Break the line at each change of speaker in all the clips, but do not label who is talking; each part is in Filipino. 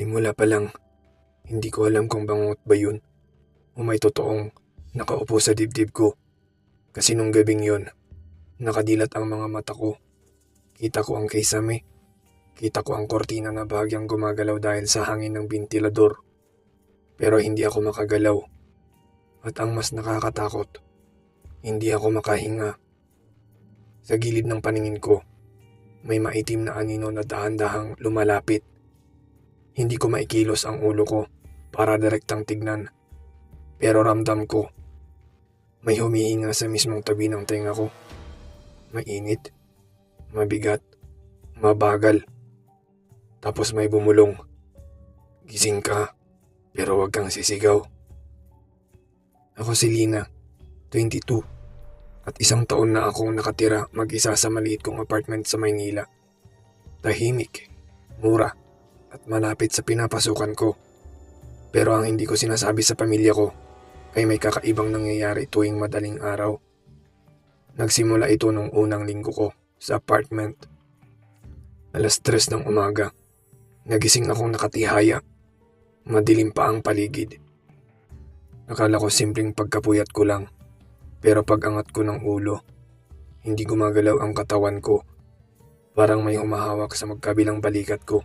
Simula pa lang, hindi ko alam kung bangungot ba yun o may totoong nakaupo sa dibdib ko. Kasi nung gabing yun, nakadilat ang mga mata ko. Kita ko ang kisame. Kita ko ang kortina na bahagyang gumagalaw dahil sa hangin ng bentilador. Pero hindi ako makagalaw. At ang mas nakakatakot, hindi ako makahinga. Sa gilid ng paningin ko, may maitim na anino na dahan-dahang lumalapit. Hindi ko maikilos ang ulo ko para direktang tignan. Pero ramdam ko, may humihinga sa mismong tabi ng tenga ko. Mainit, mabigat, mabagal. Tapos may bumulong. Gising ka, pero wag kang sisigaw. Ako si Lina, 22, at isang taon na akong nakatira mag-isa sa maliit kong apartment sa Maynila. Tahimik, mura, at malapit sa pinapasukan ko. Pero ang hindi ko sinasabi sa pamilya ko ay may kakaibang nangyayari tuwing madaling araw. Nagsimula ito nung unang linggo ko sa apartment. 3:00 ng umaga. Nagising akong nakatihaya. Madilim pa ang paligid. Akala ko simpleng pagkapuyat ko lang. Pero pag-angat ko ng ulo, hindi gumagalaw ang katawan ko. Parang may humahawak sa magkabilang balikat ko.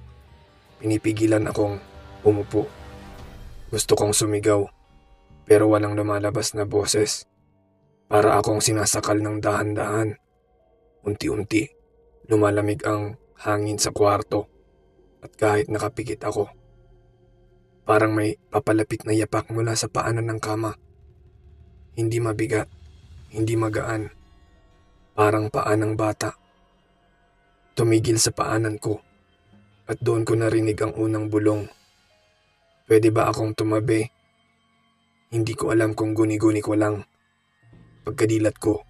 Pinipigilan akong umupo. Gusto kong sumigaw, pero walang lumalabas na boses. Para akong sinasakal ng dahan-dahan. Unti-unti, lumalamig ang hangin sa kwarto. At kahit nakapikit ako, parang may papalapit na yapak mula sa paanan ng kama. Hindi mabigat, hindi magaan. Parang paan ng bata. Tumigil sa paanan ko at doon ko narinig ang unang bulong. Pwede ba akong tumabi? Hindi ko alam kung guni-guni ko lang. Pagkadilat ko,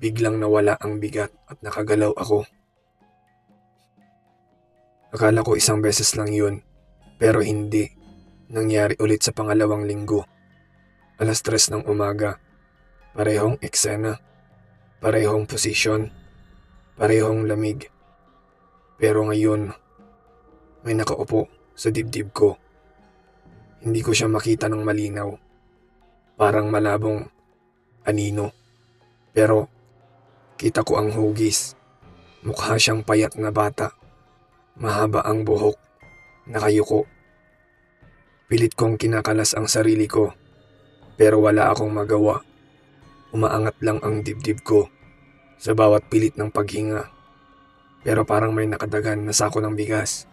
biglang nawala ang bigat at nakagalaw ako. Akala ko isang beses lang yun, pero hindi. Nangyari ulit sa pangalawang linggo. 3:00 ng umaga. Parehong eksena, parehong posisyon, parehong lamig. Pero ngayon, may nakaupo sa dibdib ko. Hindi ko siya makita ng malinaw. Parang malabong anino. Pero kita ko ang hugis. Mukha siyang payat na bata. Mahaba ang buhok. Nakayuko. Pilit kong kinakalas ang sarili ko. Pero wala akong magawa. Umaangat lang ang dibdib ko sa bawat pilit ng paghinga. Pero parang may nakadagan na sako ng bigas.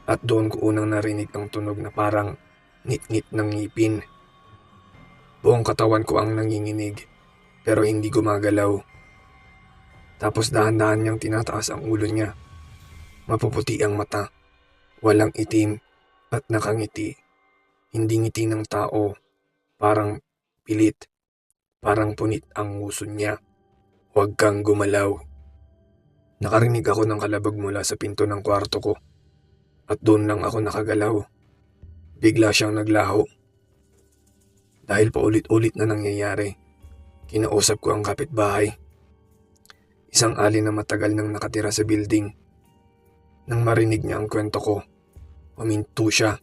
At doon ko unang narinig ang tunog na parang ngit-ngit ng ngipin. Buong katawan ko ang nanginginig, pero hindi gumagalaw. Tapos dahan-dahan niyang tinataas ang ulo niya. Mapuputi ang mata, walang itim at nakangiti. Hindi ngiti ng tao, parang pilit, parang punit ang nguso niya. Huwag kang gumalaw. Nakarinig ako ng kalabog mula sa pinto ng kwarto ko. At doon lang ako nakagalaw. Bigla siyang naglaho. Dahil paulit-ulit na nangyayari, kinausap ko ang kapitbahay. Isang alin na matagal nang nakatira sa building. Nang marinig niya ang kwento ko, huminto siya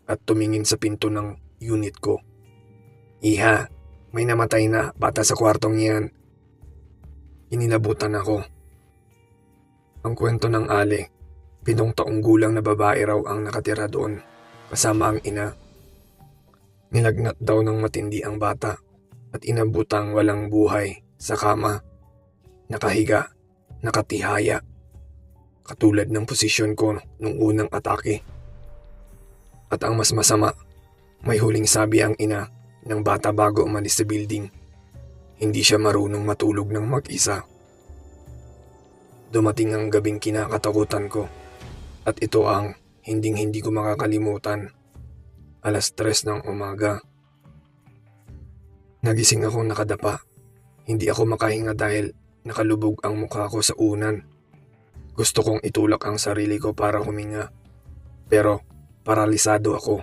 at tumingin sa pinto ng unit ko. Iha, may namatay na bata sa kwartong yan. Inilabutan ako. Ang kwento ng ali, 7 taong gulang na babae raw ang nakatira doon, kasama ang ina. Nilagnat daw ng matindi ang bata at inabutang walang buhay sa kama. Nakahiga, nakatihaya. Katulad ng posisyon ko nung unang atake. At ang mas masama, may huling sabi ang ina ng bata bago umalis sa building. Hindi siya marunong matulog ng mag-isa. Dumating ang gabing kinakatakutan ko. At ito ang hinding-hindi ko makakalimutan. 3:00 ng umaga. Nagising akong nakadapa. Hindi ako makahinga dahil nakalubog ang mukha ko sa unan. Gusto kong itulak ang sarili ko para huminga. Pero paralisado ako.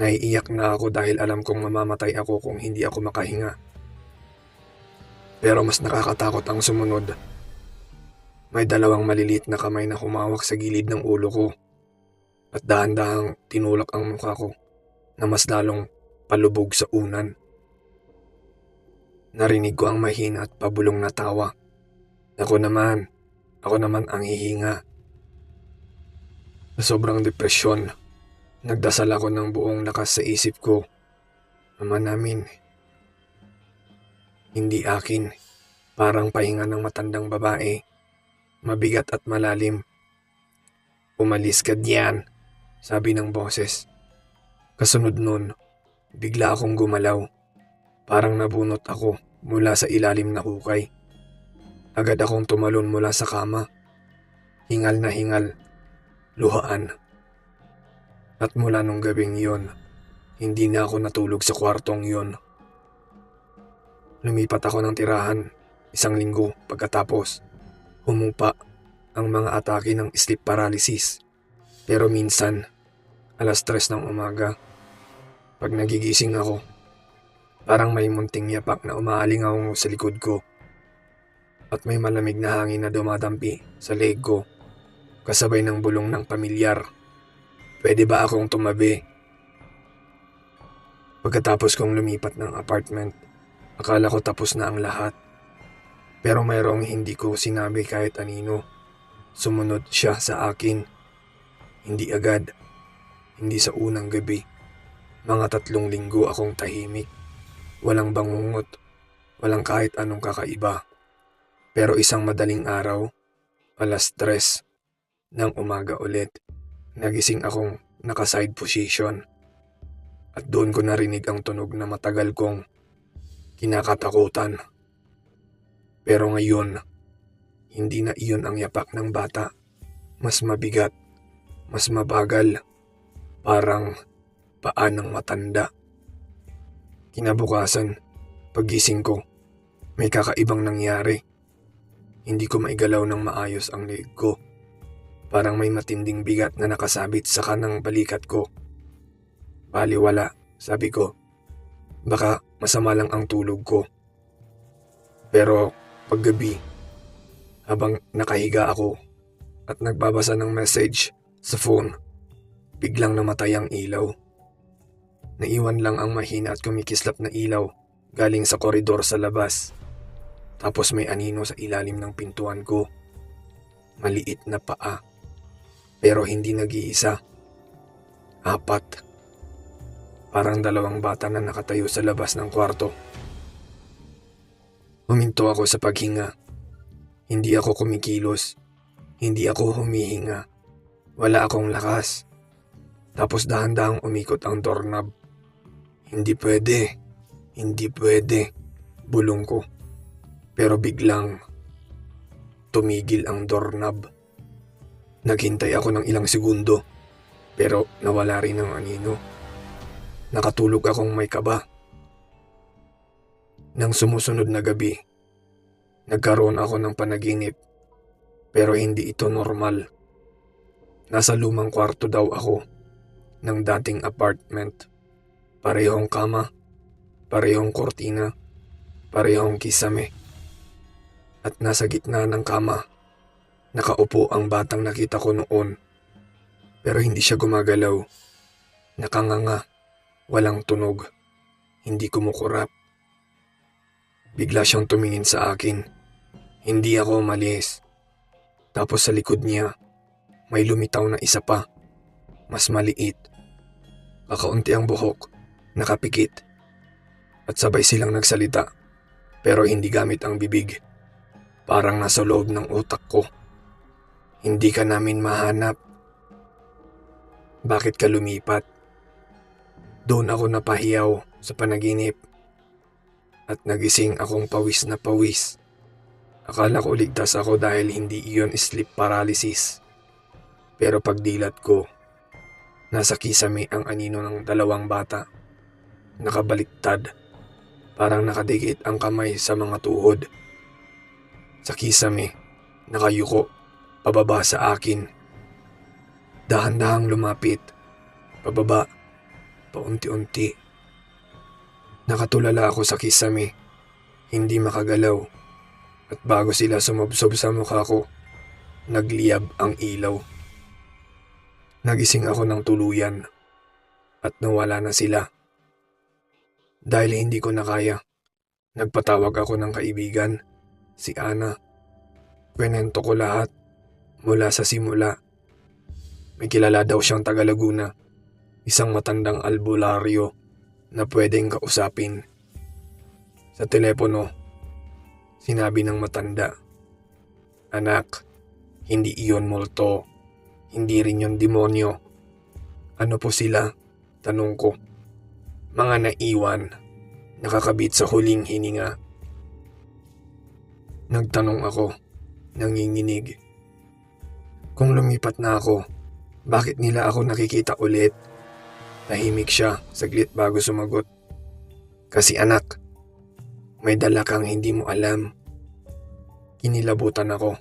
Naiiyak na ako dahil alam kong mamamatay ako kung hindi ako makahinga. Pero mas nakakatakot ang sumunod. May 2 maliliit na kamay na humawak sa gilid ng ulo ko. at dahan-dahang tinulak ang mukha ko na mas lalong palubog sa unan. Narinig ko ang mahina at pabulong na tawa. Ako naman ang hihinga. Sa sobrang depresyon, nagdasal ako ng buong lakas sa isip ko. Ama namin, hindi akin, parang pahinga ng matandang babae, mabigat at malalim. Umalis ka diyan, sabi ng boses. Kasunod nun, bigla akong gumalaw. Parang nabunot ako mula sa ilalim na hukay. Agad akong tumalon mula sa kama. Hingal na hingal, luhaan. At mula nung gabing yon, hindi na ako natulog sa kwartong yon. Lumipat ako ng tirahan 1 linggo pagkatapos. Humupa ang mga atake ng sleep paralysis. Pero minsan, 3:00 ng umaga, pag nagigising ako, parang may munting yapak na umaalingaw sa likod ko. At may malamig na hangin na dumadampi sa leeg ko, kasabay ng bulong ng pamilyar. Pwede ba akong tumabi? Pagkatapos kong lumipat ng apartment, akala ko tapos na ang lahat. Pero mayroong hindi ko sinabi kahit anino. Sumunod siya sa akin. Hindi agad. Hindi sa unang gabi. Mga 3 linggo akong tahimik. Walang bangungot. Walang kahit anong kakaiba. Pero isang madaling araw, 3:00 ng umaga ulit, nagising akong naka-side position. At doon ko narinig ang tunog na matagal kong kinakatakutan. Pero ngayon, hindi na iyon ang yapak ng bata. Mas mabigat, mas mabagal, parang paa ng matanda. Kinabukasan, paggising ko, may kakaibang nangyari. Hindi ko maigalaw ng maayos ang leeg ko. Parang may matinding bigat na nakasabit sa kanang balikat ko. Baliwala, sabi ko. Baka masama lang ang tulog ko. Pero paggabi, habang nakahiga ako at nagbabasa ng message sa phone, biglang namatay ang ilaw. Naiwan lang ang mahina at kumikislap na ilaw galing sa koridor sa labas. Tapos may anino sa ilalim ng pintuan ko. Maliit na paa. Pero hindi nag-iisa. 4. Parang 2 bata na nakatayo sa labas ng kwarto. Huminto ako sa paghinga. Hindi ako kumikilos. Hindi ako humihinga. Wala akong lakas. Tapos dahan-dahang umikot ang doorknob. Hindi pwede. Hindi pwede. Bulong ko. Pero biglang tumigil ang doorknob. Naghintay ako ng ilang segundo. Pero nawala rin ang anino. Nakatulog akong may kaba. Nang sumusunod na gabi, nagkaroon ako ng panaginip. Pero hindi ito normal. Nasa lumang kwarto daw ako ng dating apartment. Parehong kama, parehong kortina, parehong kisame. At nasa gitna ng kama, nakaupo ang batang nakita ko noon. Pero hindi siya gumagalaw. Nakanganga, walang tunog, hindi kumukurap. Bigla siyang tumingin sa akin. Hindi ako umalis. Tapos sa likod niya, may lumitaw na isa pa, mas maliit. Kakaunti ang buhok, nakapikit. At sabay silang nagsalita, pero hindi gamit ang bibig. Parang nasa loob ng utak ko. Hindi ka namin mahanap. Bakit ka lumipat? Doon ako napahiyaw sa panaginip. At nagising akong pawis na pawis. Akala ko ligtas ako dahil hindi iyon sleep paralysis. Pero pagdilat ko, nasa kisame ang anino ng 2 bata. Nakabaliktad, parang nakadikit ang kamay sa mga tuhod. Sa kisame, nakayuko, pababa sa akin. Dahan-dahang lumapit, pababa, paunti-unti. Nakatulala ako sa kisame, hindi makagalaw. At bago sila sumubsob sa mukha ko, nagliyab ang ilaw. Nagising ako ng tuluyan at nawala na sila. Dahil hindi ko na kaya, nagpatawag ako ng kaibigan, si Ana. Kwento ko lahat mula sa simula. May kilala daw siyang taga Laguna, isang matandang albularyo na pwedeng kausapin. Sa telepono, sinabi ng matanda, "Anak, hindi iyon multo, hindi rin yon demonyo." "Ano po sila?" tanong ko. "Mga naiwan, nakakabit sa huling hininga." Nagtanong ako, nanginginig. Kung lumipat na ako, bakit nila ako nakikita ulit? Tahimik siya saglit bago sumagot. "Kasi anak, may dala kang hindi mo alam." Kinilabutan ako.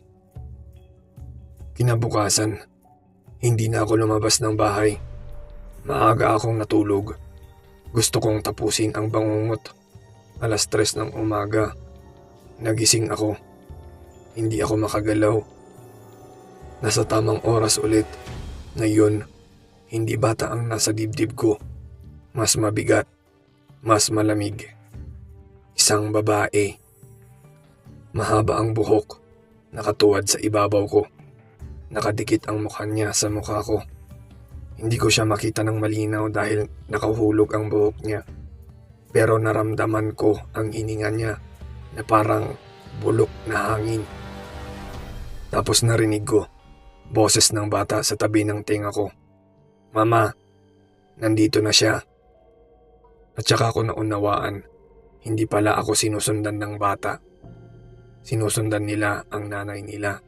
Kinabukasan, hindi na ako lumabas ng bahay. Maaga akong natulog. Gusto kong tapusin ang bangungot. 3:00 ng umaga. Nagising ako. Hindi ako makagalaw. Nasa tamang oras ulit. Ngayon, hindi bata ang nasa dibdib ko. Mas mabigat. Mas malamig. Isang babae. Mahaba ang buhok. Nakatuwad sa ibabaw ko. Nakadikit ang mukha niya sa mukha ko. Hindi ko siya makita ng malinaw dahil nakahulog ang buhok niya. Pero naramdaman ko ang hininga niya na parang bulok na hangin. Tapos narinig ko boses ng bata sa tabi ng tenga ko. "Mama, nandito na siya." At saka ko naunawaan, hindi pala ako sinusundan ng bata. Sinusundan nila ang nanay nila.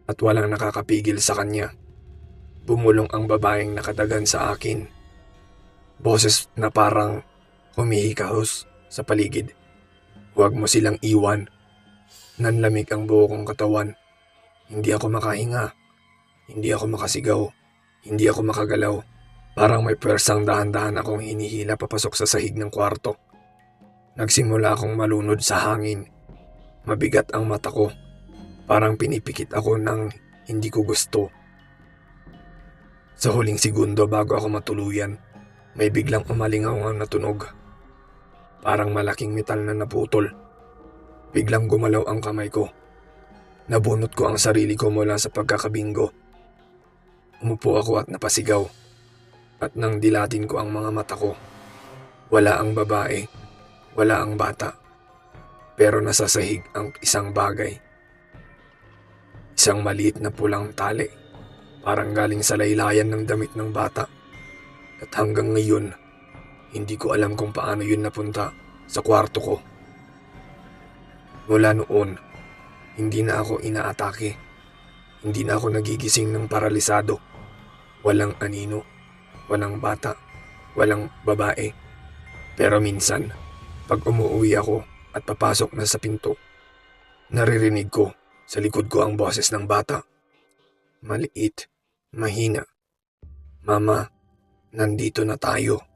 At walang nakakapigil sa kanya. Bumulong ang babaeng nakadagan sa akin. Boses na parang humihikahos sa paligid. "Huwag mo silang iwan." Nanlamig ang buo kong katawan. Hindi ako makahinga. Hindi ako makasigaw. Hindi ako makagalaw. Parang may pwersang dahan-dahan akong hinihila papasok sa sahig ng kwarto. Nagsimula akong malunod sa hangin. Mabigat ang mata ko. Parang pinipikit ako ng hindi ko gusto. Sa huling segundo bago ako matuluyan, may biglang umalingaw na tunog. Parang malaking metal na naputol. Biglang gumalaw ang kamay ko. Nabunot ko ang sarili ko mula sa pagkakabingo. Umupo ako at napasigaw. At nang dilatin ko ang mga mata ko, wala ang babae, wala ang bata. Pero nasa sahig ang isang bagay. Isang maliit na pulang tali, parang galing sa laylayan ng damit ng bata. At hanggang ngayon, hindi ko alam kung paano yun napunta sa kwarto ko. Mula noon, hindi na ako inaatake. Hindi na ako nagigising ng paralisado. Walang anino, walang bata, walang babae. Pero minsan, pag umuwi ako at papasok na sa pinto, naririnig ko sa likod ko ang boses ng bata. Maliit, mahina. "Mama, nandito na tayo."